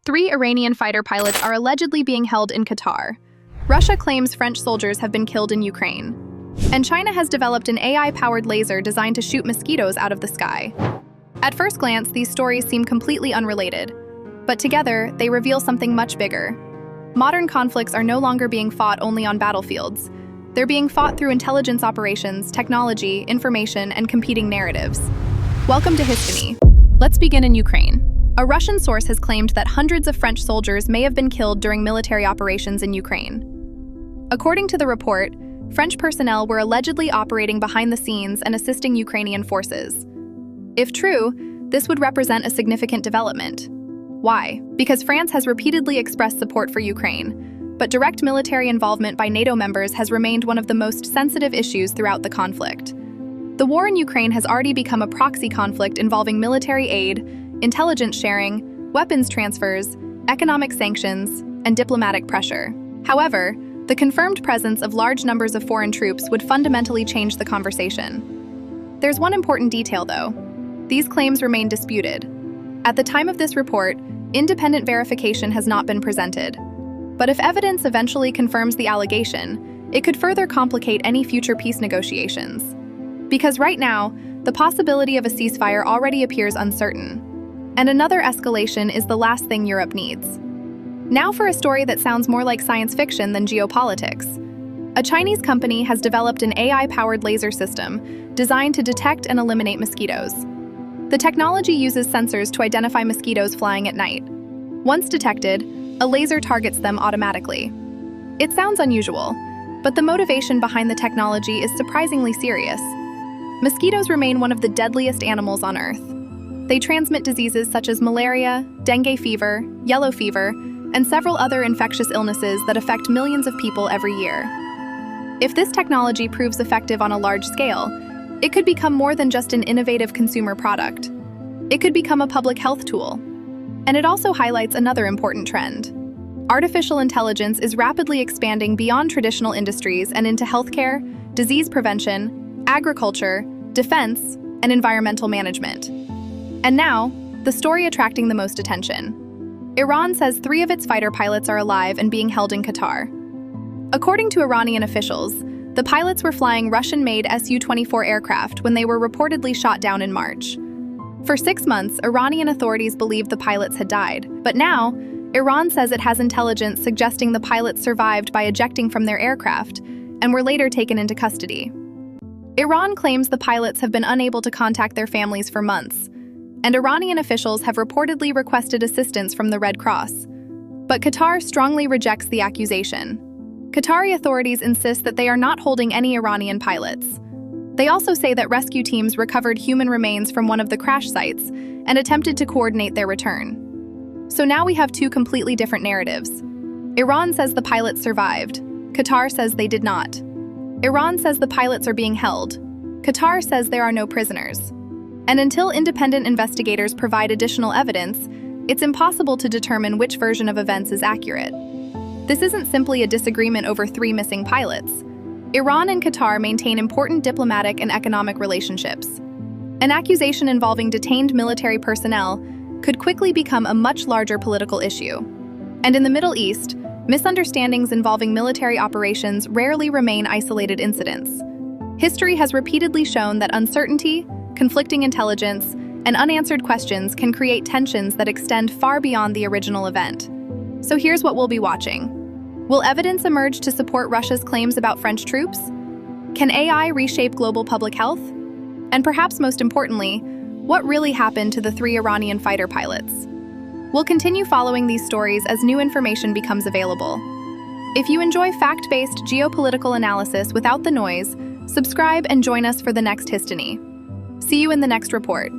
3 Iranian fighter pilots are allegedly being held in Qatar. Russia claims French soldiers have been killed in Ukraine. And China has developed an AI-powered laser designed to shoot mosquitoes out of the sky. At first glance, these stories seem completely unrelated. But together, they reveal something much bigger. Modern conflicts are no longer being fought only on battlefields. They're being fought through intelligence operations, technology, information, and competing narratives. Welcome to Histoney. Let's begin in Ukraine. A Russian source has claimed that hundreds of French soldiers may have been killed during military operations in Ukraine. According to the report, French personnel were allegedly operating behind the scenes and assisting Ukrainian forces. If true, this would represent a significant development. Why? Because France has repeatedly expressed support for Ukraine, but direct military involvement by NATO members has remained one of the most sensitive issues throughout the conflict. The war in Ukraine has already become a proxy conflict involving military aid, intelligence sharing, weapons transfers, economic sanctions, and diplomatic pressure. However, the confirmed presence of large numbers of foreign troops would fundamentally change the conversation. There's one important detail, though. These claims remain disputed. At the time of this report, independent verification has not been presented. But if evidence eventually confirms the allegation, it could further complicate any future peace negotiations. Because right now, the possibility of a ceasefire already appears uncertain. And another escalation is the last thing Europe needs. Now for a story that sounds more like science fiction than geopolitics. A Chinese company has developed an AI-powered laser system designed to detect and eliminate mosquitoes. The technology uses sensors to identify mosquitoes flying at night. Once detected, a laser targets them automatically. It sounds unusual, but the motivation behind the technology is surprisingly serious. Mosquitoes remain one of the deadliest animals on Earth. They transmit diseases such as malaria, dengue fever, yellow fever, and several other infectious illnesses that affect millions of people every year. If this technology proves effective on a large scale, it could become more than just an innovative consumer product. It could become a public health tool. And it also highlights another important trend. Artificial intelligence is rapidly expanding beyond traditional industries and into healthcare, disease prevention, agriculture, defense, and environmental management. And now, the story attracting the most attention. Iran says 3 of its fighter pilots are alive and being held in Qatar. According to Iranian officials, the pilots were flying Russian-made Su-24 aircraft when they were reportedly shot down in March. For 6 months, Iranian authorities believed the pilots had died, but now, Iran says it has intelligence suggesting the pilots survived by ejecting from their aircraft and were later taken into custody. Iran claims the pilots have been unable to contact their families for months, and Iranian officials have reportedly requested assistance from the Red Cross. But Qatar strongly rejects the accusation. Qatari authorities insist that they are not holding any Iranian pilots. They also say that rescue teams recovered human remains from one of the crash sites and attempted to coordinate their return. So now we have 2 completely different narratives. Iran says the pilots survived. Qatar says they did not. Iran says the pilots are being held. Qatar says there are no prisoners. And until independent investigators provide additional evidence, it's impossible to determine which version of events is accurate. This isn't simply a disagreement over 3 missing pilots. Iran and Qatar maintain important diplomatic and economic relationships. An accusation involving detained military personnel could quickly become a much larger political issue. And in the Middle East, misunderstandings involving military operations rarely remain isolated incidents. History has repeatedly shown that uncertainty, conflicting intelligence, and unanswered questions can create tensions that extend far beyond the original event. So here's what we'll be watching. Will evidence emerge to support Russia's claims about French troops? Can AI reshape global public health? And perhaps most importantly, what really happened to the 3 Iranian fighter pilots? We'll continue following these stories as new information becomes available. If you enjoy fact-based geopolitical analysis without the noise, subscribe and join us for the next Histoney. See you in the next report.